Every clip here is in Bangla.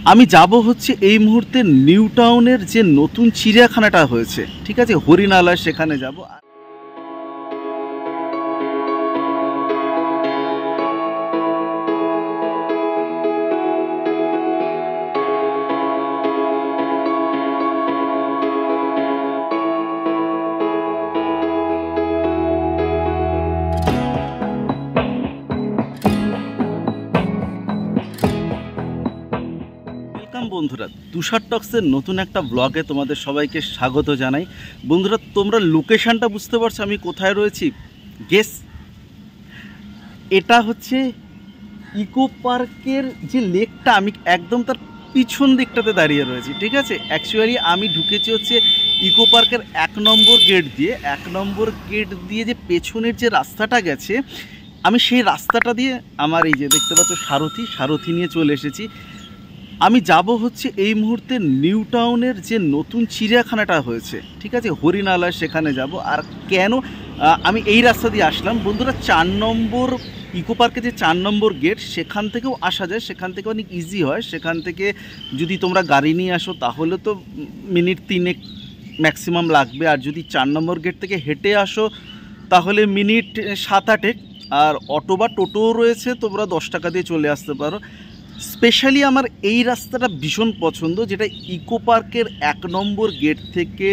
আমি যাব হচ্ছে এই মুহূর্তে নিউ টাউনের যে নতুন চিড়িয়াখানাটা হয়েছে, ঠিক আছে, হরিণালয়, সেখানে যাব। বন্ধুরা, তুষার টক্সের নতুন একটা ব্লগে তোমাদের সবাইকে স্বাগত জানাই। বন্ধুরা, তোমরা লোকেশনটা বুঝতে পারছো আমি কোথায় রয়েছি? গেস, এটা হচ্ছে ইকো পার্কের যে লেকটা, আমি একদম তার পিছন দিকটাতে দাঁড়িয়ে রয়েছি, ঠিক আছে। অ্যাকচুয়ালি আমি ঢুকেছি হচ্ছে ইকো পার্কের 1 নম্বর গেট দিয়ে। 1 নম্বর গেট দিয়ে যে পেছনের যে রাস্তাটা গেছে, আমি সেই রাস্তাটা দিয়ে আমার এই যে দেখতে পাচ্ছ সারথি নিয়ে চলে এসেছি। আমি যাব হচ্ছে এই মুহূর্তে নিউ টাউনের যে নতুন চিড়িয়াখানাটা হয়েছে, ঠিক আছে, হরিণালয়, সেখানে যাব। আর কেন আমি এই রাস্তা দিয়ে আসলাম বন্ধুরা, 4 নম্বর ইকো পার্কে যে 4 নম্বর গেট, সেখান থেকেও আসা যায়, সেখান থেকে অনেক ইজি হয়। সেখান থেকে যদি তোমরা গাড়ি নিয়ে আসো তাহলে তো মিনিট 3 ম্যাক্সিমাম লাগবে, আর যদি 4 নম্বর গেট থেকে হেঁটে আসো তাহলে মিনিট 7-8। আর অটো বা টোটোও রয়েছে, তোমরা 10 টাকা দিয়ে চলে আসতে পারো। স্পেশালি আমার এই রাস্তাটা ভীষণ পছন্দ, যেটা ইকো পার্কের 1 নম্বর গেট থেকে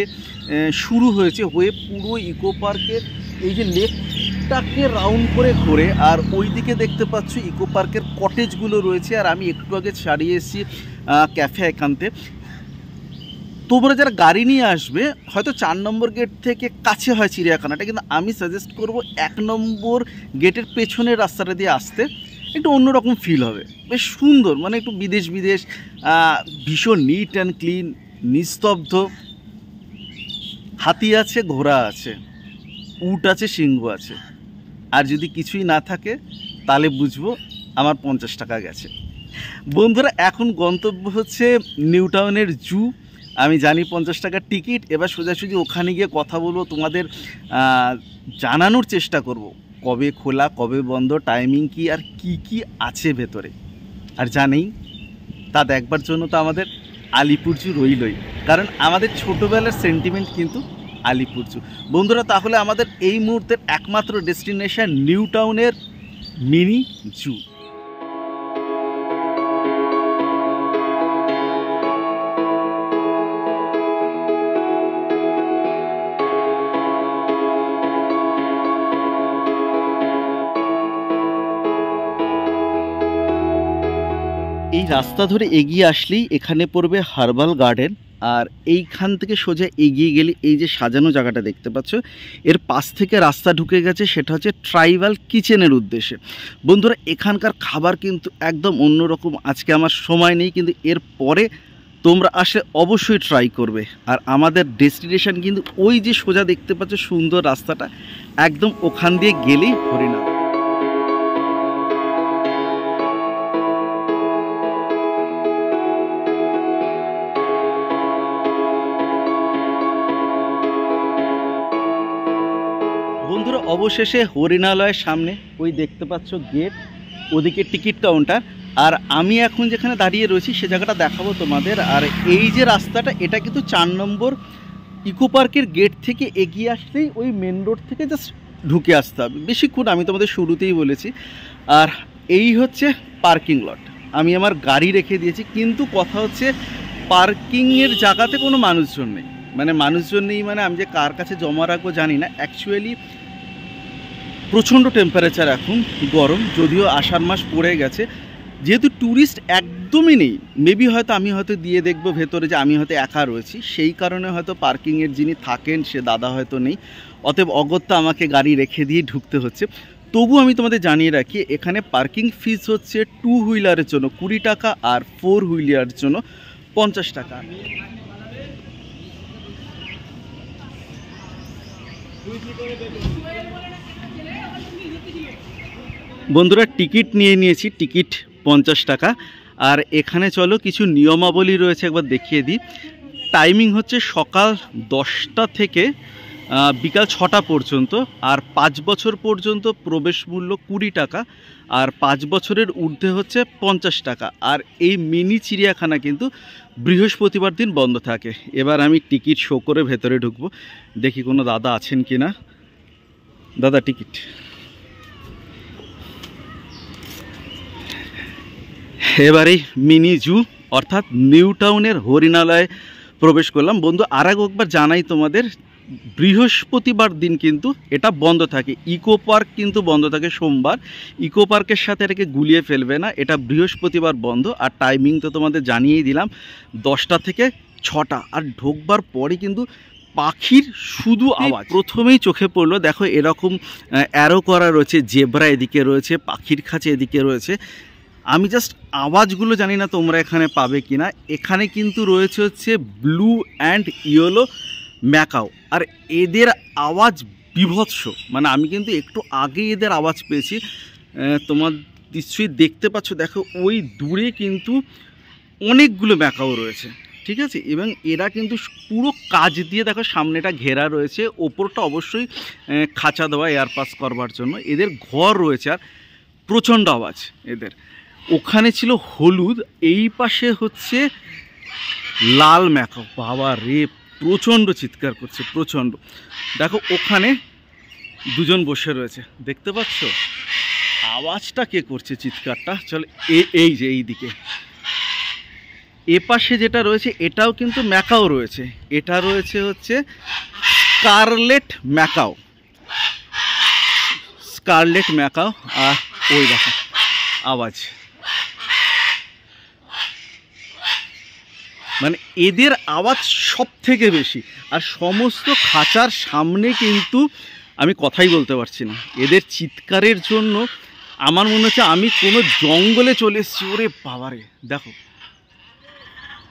শুরু হয়েছে, হয়ে পুরো ইকো পার্কের এই যে লেকটাকে রাউন্ড করে ঘোরে। আর ওই দিকে দেখতে পাচ্ছ ইকো পার্কের কটেজগুলো রয়েছে। আর আমি একটু আগে ছাড়িয়ে এসেছি ক্যাফে একান্তে। তোমরা যারা গাড়ি নিয়ে আসবে, হয়তো 4 নম্বর গেট থেকে কাছে হয় চিড়িয়াখানাটা, কিন্তু আমি সাজেস্ট করব 1 নম্বর গেটের পেছনের রাস্তাটা দিয়ে আসতে। একটু অন্যরকম ফিল হবে, বেশ সুন্দর, মানে একটু বিদেশ ভীষণ নিট অ্যান্ড ক্লিন, নিস্তব্ধ। হাতি আছে, ঘোড়া আছে, উট আছে, সিংহ আছে। আর যদি কিছুই না থাকে তাহলে বুঝবো আমার 50 টাকা গেছে। বন্ধুরা, এখন গন্তব্য হচ্ছে নিউ টাউনের জু। আমি জানি 50 টাকার টিকিট। এবার সোজাসুজি ওখানে গিয়ে কথা বলবো, তোমাদের জানানোর চেষ্টা করব কবে খোলা, কবে বন্ধ, টাইমিং কি, আর কি কি আছে ভেতরে। আর জানেই, তা দেখবার জন্য তো আমাদের আলিপুর জু রইলই, কারণ আমাদের ছোটোবেলার সেন্টিমেন্ট কিন্তু আলিপুর জু। বন্ধুরা, তাহলে আমাদের এই মুহূর্তের একমাত্র ডেস্টিনেশন নিউ টাউনের মিনি জু। এই রাস্তা ধরে এগিয়ে আসলেই এখানে পড়বে হার্বাল গার্ডেন। আর এইখান থেকে সোজা এগিয়ে গেলে এই যে সাজানো জায়গাটা দেখতে পাচ্ছ, এর পাশ থেকে রাস্তা ঢুকে গেছে, সেটা হচ্ছে ট্রাইবাল কিচেনের উদ্দেশ্যে। বন্ধুরা, এখানকার খাবার কিন্তু একদম অন্যরকম। আজকে আমার সময় নেই, কিন্তু এর পরে তোমরা আসলে অবশ্যই ট্রাই করবে। আর আমাদের ডেস্টিনেশন কিন্তু ওই যে সোজা দেখতে পাচ্ছ সুন্দর রাস্তাটা, একদম ওখান দিয়ে গেলেই হরিণালয়। বন্ধুরা, অবশেষে হরিণালয়ের সামনে ওই দেখতে পাচ্ছ গেট, ওদিকে টিকিট কাউন্টার। আর আমি এখন যেখানে দাঁড়িয়ে রয়েছি সে জায়গাটা দেখাবো তোমাদের। আর এই যে রাস্তাটা, এটা কিন্তু 4 নম্বর ইকো পার্কের গেট থেকে এগিয়ে আসলেই ওই মেন রোড থেকে জাস্ট ঢুকে আসতে হবে, বেশিক্ষণ। আমি তোমাদের শুরুতেই বলেছি। আর এই হচ্ছে পার্কিং লট, আমি আমার গাড়ি রেখে দিয়েছি। কিন্তু কথা হচ্ছে, পার্কিংয়ের জায়গাতে কোনো মানুষজন নেই। মানে মানুষজন নেই মানে আমি যে কার কাছে জমা রাখবো জানি না। অ্যাকচুয়ালি প্রচণ্ড টেম্পারেচার, এখন গরম, যদিও আষাঢ় মাস পড়ে গেছে। যেহেতু ট্যুরিস্ট একদমই নেই, মেবি হয়তো আমি হয়তো দিয়ে দেখবো ভেতরে যে আমি হয়তো একা রয়েছি, সেই কারণে হয়তো পার্কিংয়ের যিনি থাকেন সে দাদা হয়তো নেই। অতএব অগত্যা আমাকে গাড়ি রেখে দিয়ে ঢুকতে হচ্ছে। তবু আমি তোমাদের জানিয়ে রাখি, এখানে পার্কিং ফিস হচ্ছে 2 হুইলারের জন্য 20 টাকা, আর 4 হুইলারের জন্য 50 টাকা। বন্ধুরা, টিকিট নিয়ে নিয়েছি, টিকিট 50 টাকা। আর এখানে চলো কিছু নিয়মাবলী রয়েছে, একবার দেখিয়ে দিই। টাইমিং হচ্ছে সকাল 10টা থেকে বিকাল 6টা পর্যন্ত। আর 5 বছর পর্যন্ত প্রবেশ মূল্য 20 টাকা, আর 5 বছরের ঊর্ধ্বে হচ্ছে 50 টাকা। আর এই মিনি চিড়িয়াখানা কিন্তু বৃহস্পতিবার দিন বন্ধ থাকে। এবার আমি টিকিট শো করে ভেতরে ঢুকবো, দেখি কোনো দাদা আছেন কি না। দাদা টিকিট। এবারেই মিনি জু অর্থাৎ নিউ টাউনের হরিণালয়ে প্রবেশ করলাম। বন্ধু আর একবার জানাই তোমাদের, বৃহস্পতিবার দিন কিন্তু এটা বন্ধ থাকে। ইকো পার্ক কিন্তু বন্ধ থাকে সোমবার। ইকো পার্কের সাথে এটাকে গুলিয়ে ফেলবে না, এটা বৃহস্পতিবার বন্ধ। আর টাইমিং তো তোমাদের জানিয়েই দিলাম, 10টা থেকে 6টা। আর ঢোকবার পরে কিন্তু পাখির শুধু আওয়াজ প্রথমেই চোখে পড়লো। দেখো এরকম অ্যারো করা রয়েছে, জেব্রা এদিকে রয়েছে, পাখির খাঁচা এদিকে রয়েছে। আমি জাস্ট আওয়াজগুলো জানি না তোমরা এখানে পাবে কি না। এখানে কিন্তু রয়েছে হচ্ছে ব্লু অ্যান্ড ইয়েলো ম্যাকাও, আর এদের আওয়াজ বিভৎস। মানে আমি কিন্তু একটু আগে এদের আওয়াজ পেয়েছি, তোমার নিশ্চয়ই দেখতে পাচ্ছ। দেখো ওই দূরে কিন্তু অনেকগুলো ম্যাকাও রয়েছে, ঠিক আছে। এবং এরা কিন্তু পুরো কাজ দিয়ে দেখো সামনেটা ঘেরা রয়েছে, ওপরটা অবশ্যই খাঁচা দেওয়া এয়ার পাস করবার জন্য। এদের ঘর রয়েছে, আর প্রচণ্ড আওয়াজ এদের। ওখানে ছিল হলুদ, এই পাশে হচ্ছে লাল ম্যাকাও। বাবা রে, প্রচণ্ড চিৎকার করছে, প্রচণ্ড। দেখো ওখানে দুজন বসে রয়েছে, দেখতে পাচ্ছ আওয়াজটা কে করছে, চিৎকারটা। চলো এই যে এই দিকে এ পাশে যেটা রয়েছে এটাও কিন্তু ম্যাকাও রয়েছে। এটা রয়েছে হচ্ছে স্কারলেট ম্যাকাও, স্কারলেট ম্যাকাও। আর ওই দেখো আওয়াজ, মানে এদের আওয়াজ সব থেকে বেশি। আর সমস্ত খাঁচার সামনে কিন্তু আমি কথাই বলতে পারছি না, এদের চিৎকারের জন্য আমার মনে হচ্ছে আমি কোনো জঙ্গলে চলে এসেছি। ওরে বাবারে, দেখো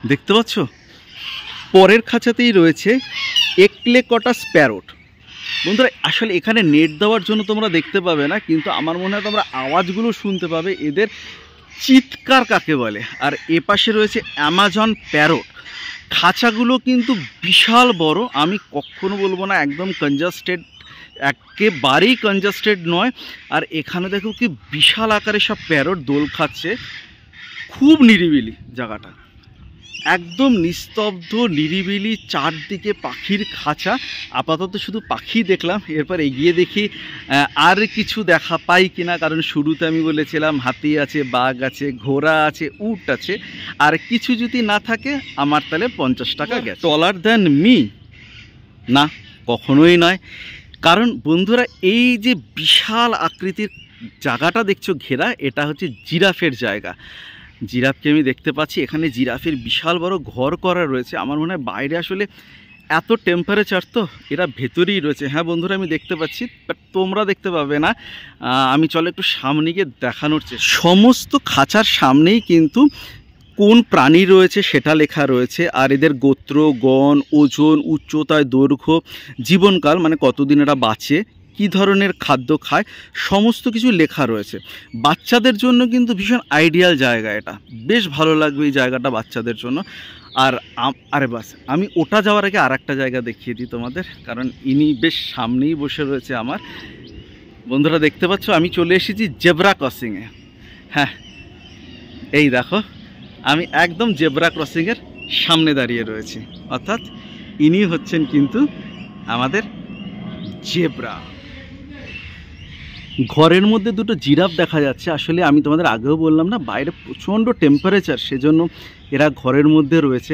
দেখতে পাচ্ছ। পরের খাঁচাতেই রয়েছে একলেকটাস প্যারট। বন্ধুরা আসলে এখানে নেট দেওয়ার জন্য তোমরা দেখতে পাবে না, কিন্তু আমার মনে হয় তোমরা আওয়াজগুলো শুনতে পাবে, এদের চিৎকার কাকে বলে। আর এ পাশে রয়েছে অ্যামাজন প্যারট। খাঁচাগুলো কিন্তু বিশাল বড়, আমি কখনো বলবো না একদম কনজাস্টেড, একেবারেই কনজাস্টেড নয়। আর এখানে দেখো কি বিশাল আকারে সব প্যারট দোল খাচ্ছে। খুব নিরিবিলি জায়গাটা, একদম নিস্তব্ধ নিরিবিলি, চারদিকে পাখির খাঁচা। আপাতত শুধু পাখি দেখলাম, এরপর এগিয়ে দেখি আর কিছু দেখা পাই কিনা। কারণ শুরুতে আমি বলেছিলাম হাতি আছে, বাঘ আছে, ঘোড়া আছে, উট আছে। আর কিছু যদি না থাকে আমার তাহলে 50 টাকা গ্যাস। টলার দ্যান মি না, কখনোই নয়। কারণ বন্ধুরা এই যে বিশাল আকৃতির জায়গাটা দেখছো ঘেরা, এটা হচ্ছে জিরাফের জায়গা। জিরাফকে আমি দেখতে পাচ্ছি, এখানে জিরাফের বিশাল বড় ঘর করা রয়েছে। আমার মনে হয় বাইরে আসলে এত টেম্পারেচার, তো এরা ভেতরেই রয়েছে। হ্যাঁ বন্ধুরা আমি দেখতে পাচ্ছি, বাট তোমরা দেখতে পাবে না। আমি চলো একটু সামনে গিয়ে দেখানোর চেষ্টা। সমস্ত খাঁচার সামনেই কিন্তু কোন প্রাণী রয়েছে সেটা লেখা রয়েছে। আর এদের গোত্র, গণ, ওজন, উচ্চতায়, দৈর্ঘ্য, জীবনকাল মানে কতদিন এরা বাঁচে, কী ধরনের খাদ্য খায়, সমস্ত কিছু লেখা রয়েছে। বাচ্চাদের জন্য কিন্তু ভীষণ আইডিয়াল জায়গা, এটা বেশ ভালো লাগবে এই জায়গাটা বাচ্চাদের জন্য। আর আরে বাস, আমি ওটা যাওয়ার আগে আর একটা জায়গা দেখিয়ে দিই তোমাদের, কারণ ইনি বেশ সামনেই বসে রয়েছে আমার। বন্ধুরা দেখতে পাচ্ছ আমি চলে এসেছি জেব্রা ক্রসিংয়ে। হ্যাঁ এই দেখো আমি একদম জেব্রা ক্রসিংয়ের সামনে দাঁড়িয়ে রয়েছি, অর্থাৎ ইনি হচ্ছেন কিন্তু আমাদের জেব্রা। ঘরের মধ্যে দুটো জিরাফ দেখা যাচ্ছে। আসলে আমি তোমাদের আগেও বললাম না, বাইরে প্রচণ্ড টেম্পারেচার, সেজন্য এরা ঘরের মধ্যে রয়েছে।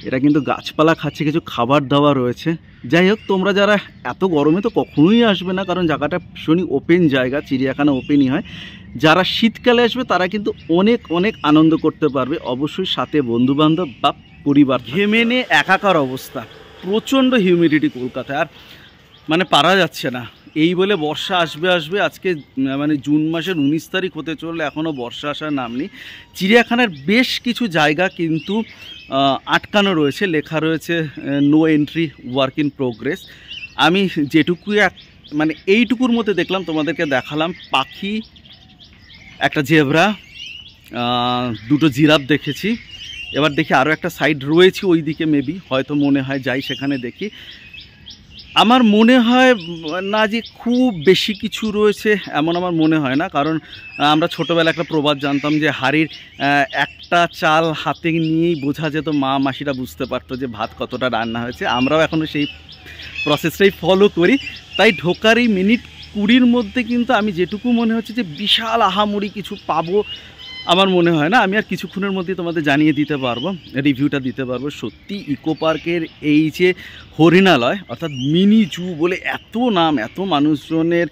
এরা কিন্তু গাছপালা খাচ্ছে, কিছু খাবার দাওয়া রয়েছে। যাই হোক, তোমরা যারা এত গরমে তো কখনোই আসবে না, কারণ জায়গাটা ভীষণই ওপেন জায়গা, চিড়িয়াখানা ওপেনই হয়। যারা শীতকালে আসবে তারা কিন্তু অনেক অনেক আনন্দ করতে পারবে, অবশ্যই সাথে বন্ধুবান্ধব বা পরিবার। ঘেমে নিয়ে একাকার অবস্থা, প্রচণ্ড হিউমিডিটি কলকাতায়, আর মানে পারা যাচ্ছে না। এই বলে বর্ষা আসবে আসবে, আজকে মানে জুন মাসের 19 তারিখ হতে চললে এখনও বর্ষা আসার নাম নেই। চিড়িয়াখানার বেশ কিছু জায়গা কিন্তু আটকানো রয়েছে, লেখা রয়েছে no entry, work in progress. আমি যেটুকু মানে এইটুকুর মধ্যে দেখলাম তোমাদেরকে দেখালাম। পাখি, একটা জেব্রা, দুটো জিরাফ দেখেছি। এবার দেখি আরও একটা সাইড রয়েছে ওই দিকে, মেবি হয়তো মনে হয় যাই সেখানে দেখি। আমার মনে হয় না যে খুব বেশি কিছু রয়েছে, এমন আমার মনে হয় না। কারণ আমরা ছোটোবেলা একটা প্রবাদ জানতাম যে হাঁড়ির একটা চাল হাতে নিয়েই বোঝা যেত, মা মাসিরা বুঝতে পারতো যে ভাত কতটা রান্না হয়েছে। আমরাও এখনও সেই প্রসেসটাই ফলো করি। তাই ঢোকার এই মিনিট 20-র মধ্যে কিন্তু আমি যেটুকু মনে হচ্ছে যে বিশাল আহামরি কিছু পাবো আমার মনে হয় না। আমি আর কিছুক্ষণের মধ্যে তোমাদের জানিয়ে দিতে পারবো, রিভিউটা দিতে পারবো। সত্যি ইকো পার্কের এই যে হরিণালয় অর্থাৎ মিনি জু বলে এত নাম, এত মানুষজনের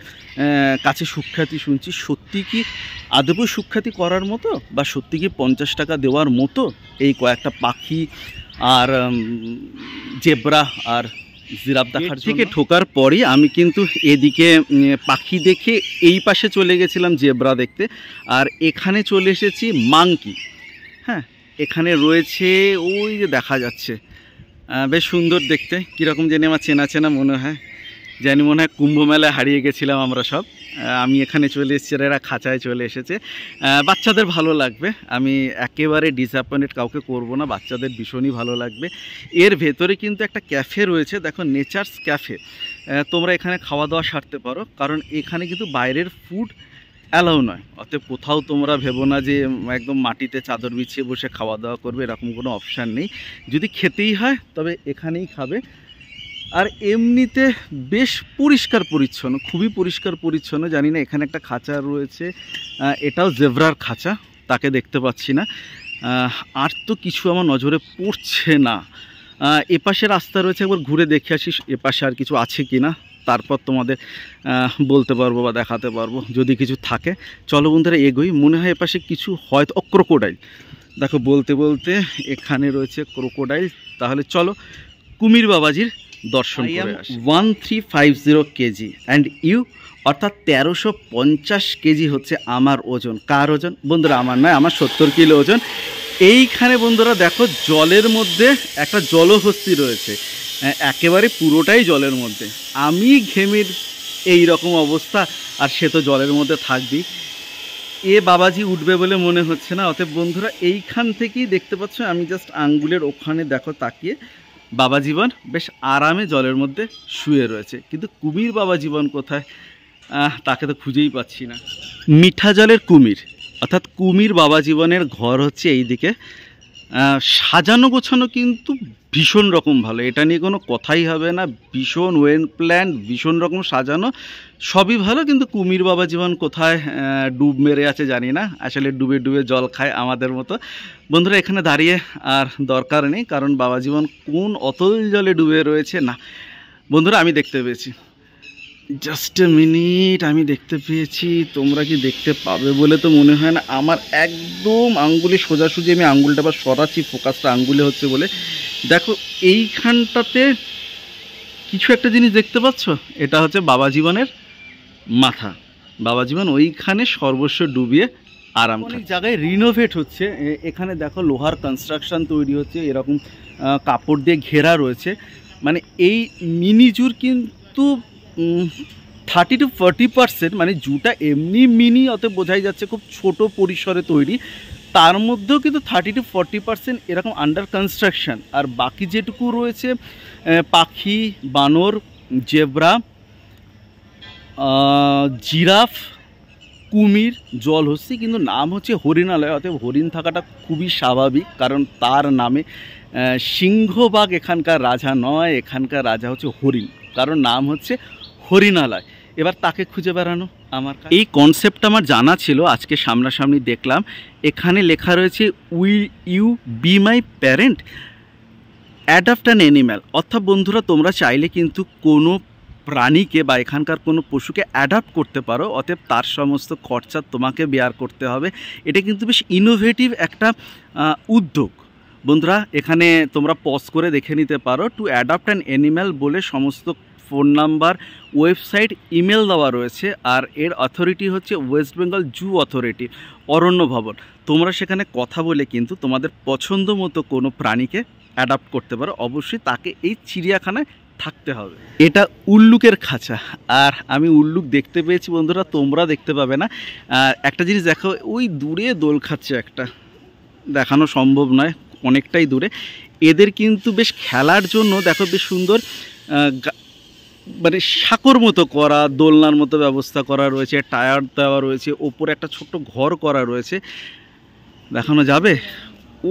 কাছে সুখ্যাতি শুনছি, সত্যি কি আদৌ সুখ্যাতি করার মতো, বা সত্যি কি 50 টাকা দেওয়ার মতো এই কয়েকটা পাখি আর জেব্রা আর জিরাফ দেখার থেকে ঢোকার পরই আমি কিন্তু এদিকে পাখি দেখে এই পাশে চলে গেছিলাম জেব্রা দেখতে, আর এখানে চলে এসেছি মাংকি। হ্যাঁ, এখানে রয়েছে ওই যে দেখা যাচ্ছে, বেশ সুন্দর দেখতে, কীরকম জানি আমার চেনা চেনা মনে হয়, জানি মনে হয় কুম্ভ মেলায় হারিয়ে গেছিলাম আমরা সব। আমি এখানে চলে এসেছি, এরা খাঁচায় চলে এসেছে। বাচ্চাদের ভালো লাগবে, আমি একেবারে ডিসঅ্যাপয়েন্টেড কাউকে করব না, বাচ্চাদের ভীষণই ভালো লাগবে। এর ভেতরে কিন্তু একটা ক্যাফে রয়েছে, দেখো নেচার্স ক্যাফে। তোমরা এখানে খাওয়া দাওয়া সারতে পারো, কারণ এখানে কিন্তু বাইরের ফুড অ্যালাউ নয়। অতএব কোথাও তোমরা ভেবো না যে একদম মাটিতে চাদর বিছিয়ে বসে খাওয়া দাওয়া করবে, এরকম কোনো অপশান নেই। যদি খেতেই হয় তবে এখানেই খাবে। আর এমনিতে বেশ পরিষ্কার পরিচ্ছন্ন, খুবই পরিষ্কার পরিচ্ছন্ন। জানি না এখানে একটা খাঁচা রয়েছে, এটাও জেব্রার খাঁচা, তাকে দেখতে পাচ্ছি না। আর তো কিছু আমার নজরে পড়ছে না। এপাশে রাস্তা রয়েছে, একবার ঘুরে দেখে আসি এপাশে আর কিছু আছে কি না, তারপর তোমাদের বলতে পারবো বা দেখাতে পারবো যদি কিছু থাকে। চলো বন্ধুরা এগোই, মনে হয় এপাশে কিছু হয়তো ক্রোকোডাইল, দেখো বলতে বলতে এখানে রয়েছে ক্রোকোডাইল। তাহলে চলো কুমির বাবাজির দর্শন করে আসি। 1350 কেজি অ্যান্ড ইউ, অর্থাৎ 1350 কেজি হচ্ছে আমার ওজন। কার ওজন বন্ধুরা? আমার নয়, আমার 70 কিলো ওজন। এইখানে বন্ধুরা দেখো জলের মধ্যে একটা জলহস্তি রয়েছে, একেবারে পুরোটাই জলের মধ্যে। আমি ঘেমের এই রকম অবস্থা, আর সে তো জলের মধ্যে থাকবেই। এ বাবাজি উঠবে বলে মনে হচ্ছে না। অতএব বন্ধুরা এইখান থেকেই দেখতে পাচ্ছ, আমি জাস্ট আঙ্গুলের ওখানে দেখো তাকিয়ে, বাবা জীবন বেশ আরামে জলের মধ্যে শুয়ে রয়েছে। কিন্তু কুমির বাবা জীবন কোথায়, তাকে তো খুঁজেই পাচ্ছি না। মিঠা জলের কুমির, অর্থাৎ কুমির বাবা জীবনের ঘর হচ্ছে এই দিকে। সাজানো গোছানো কিন্তু ভীষণ রকম ভালো, এটা নিয়ে কোনো কথাই হবে না। ভীষণ ওয়েল প্ল্যান, ভীষণ রকম সাজানো, সবই ভালো। কিন্তু কুমির বাবা জীবন কোথায় ডুব মেরে আছে জানি না, আসলে ডুবে ডুবে জল খায় আমাদের মতো। বন্ধুরা এখানে দাঁড়িয়ে আর দরকার নেই, কারণ বাবা জীবন কোন অতল জলে ডুবে রয়েছে না। বন্ধুরা আমি দেখতে পেয়েছি, জাস্ট এ মিনিট, আমি দেখতে পেয়েছি। তোমরা কি দেখতে পাবে বলে তো মনে হয় না। আমার একদম আঙ্গুলে সোজাসুজি, আমি আঙ্গুলটা আবার সরাচ্ছি, ফোকাসটা আঙ্গুলে হচ্ছে বলে। দেখো এইখানটাতে কিছু একটা জিনিস দেখতে পাচ্ছ, এটা হচ্ছে বাবা জীবনের মাথা। বাবা জীবন ওইখানে সর্বস্ব ডুবিয়ে আরাম করে। অনেক জায়গায় রিনোভেট হচ্ছে, এখানে দেখো লোহার কনস্ট্রাকশন তৈরি হচ্ছে, এরকম কাপড় দিয়ে ঘেরা রয়েছে। মানে এই মিনি জুর কিন্তু 30 to 40%, মানে জুটা এমনি মিনি, অতএব বোঝাই যাচ্ছে খুব ছোট পরিসরে তৈরি। তার মধ্যেও কিন্তু 30 to 40% এরকম আন্ডার কনস্ট্রাকশন। আর বাকি যেটুকু রয়েছে পাখি, বানর, জেব্রা, জিরাফ, কুমির, জলহস্তি, কিন্তু নাম হচ্ছে হরিণালয়। অতএব হরিণ থাকাটা খুবই স্বাভাবিক, কারণ তার নামে। সিংহবাগ এখানকার রাজা নয়, এখানকার রাজা হচ্ছে হরিণ, কারণ নাম হচ্ছে হরিণালয়। এবার তাকে খুঁজে বেড়ানো আমার এই কনসেপ্ট আমার জানা ছিল, আজকে সামনাসামনি দেখলাম। এখানে লেখা রয়েছে will you be my parent, adopt an animal. অর্থাৎ বন্ধুরা তোমরা চাইলে কিন্তু কোনো প্রাণীকে বা এখানকার কোনো পশুকে অ্যাডাপ্ট করতে পারো, অতএব তার সমস্ত খরচা তোমাকে বেয়ার করতে হবে। এটা কিন্তু বেশ ইনোভেটিভ একটা উদ্যোগ। বন্ধুরা এখানে তোমরা পজ করে দেখে নিতে পারো। টু অ্যাডাপ্ট অ্যান অ্যানিম্যাল বলে সমস্ত ফোন নাম্বার, ওয়েবসাইট, ইমেল দেওয়া রয়েছে। আর এর অথরিটি হচ্ছে ওয়েস্ট বেঙ্গল জু অথরিটি, অরণ্য ভবন। তোমরা সেখানে কথা বলে কিন্তু তোমাদের পছন্দ মতো কোনো প্রাণীকে অ্যাডাপ্ট করতে পারো। অবশ্যই তাকে এই চিড়িয়াখানায় থাকতে হবে। এটা উল্লুকের খাঁচা, আর আমি উল্লুক দেখতে পেয়েছি বন্ধুরা, তোমরা দেখতে পাবে না। আর একটা জিনিস দেখো, ওই দূরে দোল খাচ্ছে একটা, দেখানো সম্ভব নয়, অনেকটাই দূরে। এদের কিন্তু বেশ খেলার জন্য দেখো বেশ সুন্দর মানে সাঁকোর মতো করা, দোলনার মতো ব্যবস্থা করা রয়েছে, টায়ার দেওয়া রয়েছে, ওপরে একটা ছোট্ট ঘর করা রয়েছে। দেখানো যাবে?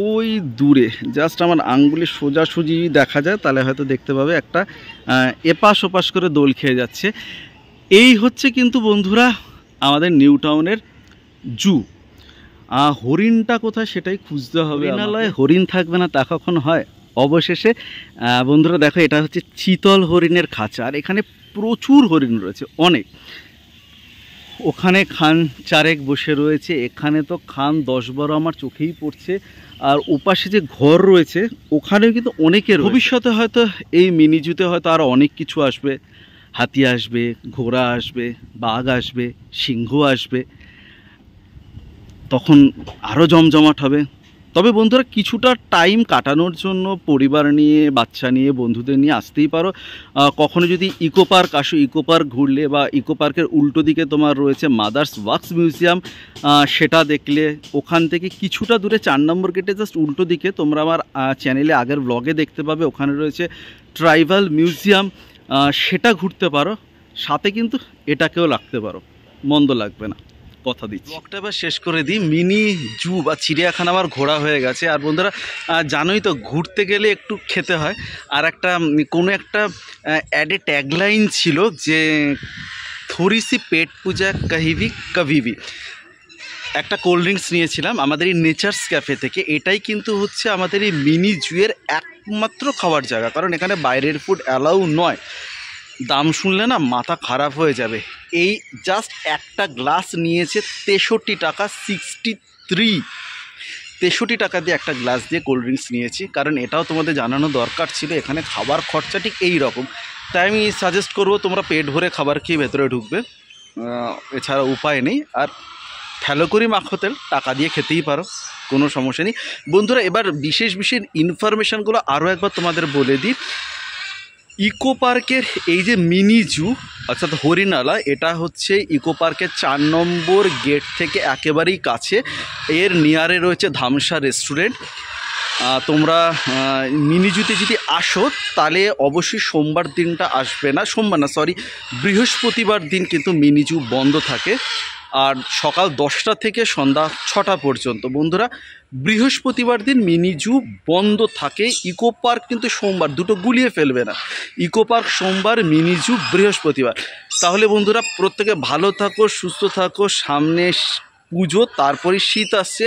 ওই দূরে জাস্ট আমার আঙ্গুলে সোজাসুজি দেখা যায়, তাহলে হয়তো দেখতে পাবে একটা এপাশ ওপাশ করে দোল খেয়ে যাচ্ছে। এই হচ্ছে কিন্তু বন্ধুরা আমাদের নিউ টাউনের জু। হরিণটা কোথায় সেটাই খুঁজতে হবে। হরিণালয়ে হরিণ থাকবে না তা কখন হয়? অবশেষে বন্ধুরা দেখো, এটা হচ্ছে চিতল হরিণের খাঁচা, আর এখানে প্রচুর হরিণ রয়েছে, অনেক। ওখানে খান চারেক বসে রয়েছে, এখানে তো খান 10-12 আমার চোখেই পড়ছে। আর ওপাশে যে ঘর রয়েছে ওখানেও কিন্তু অনেকের। ভবিষ্যতে হয়তো এই মিনি জুতে হয়তো আরও অনেক কিছু আসবে, হাতি আসবে, ঘোড়া আসবে, বাঘ আসবে, সিংহ আসবে, তখন আরও জমজমাট হবে। তবে বন্ধুরা কিছুটা টাইম কাটানোর জন্য পরিবার নিয়ে, বাচ্চা নিয়ে, বন্ধুদের নিয়ে আসতেই পারো। কখনো যদি ইকো পার্ক আসো, ইকো পার্ক ঘুরলে, বা ইকো পার্কের উল্টো দিকে তোমার রয়েছে মাদার্স ওয়াক্স মিউজিয়াম, সেটা দেখলে। ওখান থেকে কিছুটা দূরে 4 নম্বর গেটে জাস্ট উল্টো দিকে তোমরা আমার চ্যানেলে আগের ব্লগে দেখতে পাবে, ওখানে রয়েছে ট্রাইবাল মিউজিয়াম, সেটা ঘুরতে পারো। সাথে কিন্তু এটাকেও লাগতে পারো, মন্দ লাগবে না, কথা দিচ্ছি। ব্লগটা এবার শেষ করে দিই। মিনি জু বা চিড়িয়াখানা আমার ঘোরা হয়ে গেছে। আর বন্ধুরা জানোই তো, ঘুরতে গেলে একটু খেতে হয়। আর একটা কোনো একটা অ্যাডে ট্যাগলাইন ছিল যে থোড়ি সি পেট পূজা কাহিবি কভিবি। একটা কোল্ড ড্রিঙ্কস নিয়েছিলাম আমাদের এই নেচার্স ক্যাফে থেকে। এটাই কিন্তু হচ্ছে আমাদের এই মিনি জুয়ের একমাত্র খাওয়ার জায়গা, কারণ এখানে বাইরের ফুড অ্যালাউ নয়। দাম শুনলে না মাথা খারাপ হয়ে যাবে। এই জাস্ট একটা গ্লাস নিয়েছে 63 টাকা, 63 টাকা দিয়ে একটা গ্লাস দিয়ে কোল্ড ড্রিঙ্কস নিয়েছি। কারণ এটাও তোমাদের জানানো দরকার ছিল, এখানে খাবার খরচা ঠিক এই রকম। তাই আমি সাজেস্ট করবো তোমরা পেট ভরে খাবার খেয়ে ভেতরে ঢুকবে, এছাড়া উপায় নেই। আর থ্যালোকরি মাখোতেল টাকা দিয়ে খেতেই পারো, কোনো সমস্যা নেই। বন্ধুরা এবার বিশেষ বিশেষ ইনফরমেশানগুলো আরও একবার তোমাদের বলে দিই। ইকো পার্কের এই যে মিনি জু অর্থাৎ হরিণালা, এটা হচ্ছে ইকো পার্কের 4 নম্বর গেট থেকে একেবারেই কাছে। এর নিয়ারে রয়েছে ধামসা রেস্টুরেন্ট। তোমরা মিনি জুতে যদি আসো তাহলে অবশ্যই সোমবার দিনটা আসবে না, বৃহস্পতিবার দিন কিন্তু মিনি জু বন্ধ থাকে। আর সকাল 10টা থেকে সন্ধ্যা 6টা পর্যন্ত। বন্ধুরা বৃহস্পতিবার দিন মিনি জু বন্ধ থাকে। ইকো পার্ক কিন্তু সোমবার, দুটো গুলিয়ে ফেলবে না। ইকো পার্ক সোমবার, মিনি জু বৃহস্পতিবার। তাহলে বন্ধুরা প্রত্যেকে ভালো থাকো, সুস্থ থাকো। সামনে পুজো, তারপরে শীত আসছে।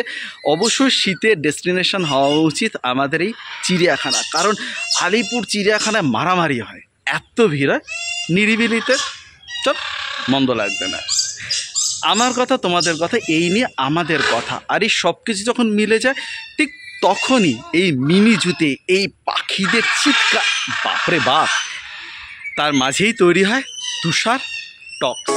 অবশ্যই শীতের ডেস্টিনেশন হওয়া উচিত আমাদের এই চিড়িয়াখানা, কারণ আলিপুর চিড়িয়াখানায় মারামারি হয়, এত ভিড় হয়। নিরিবিলিতে চল, মন্দ লাগবে না। আমার কথা, তোমাদের কথা, এই নিয়ে আমাদের কথা। আর এই সব কিছু যখন মিলে যায় ঠিক তখনই এই মিনি জুতে এই পাখিদের চিৎকার, বাপরে বাপ, তার মাঝেই তৈরি হয় তুষার টক্স।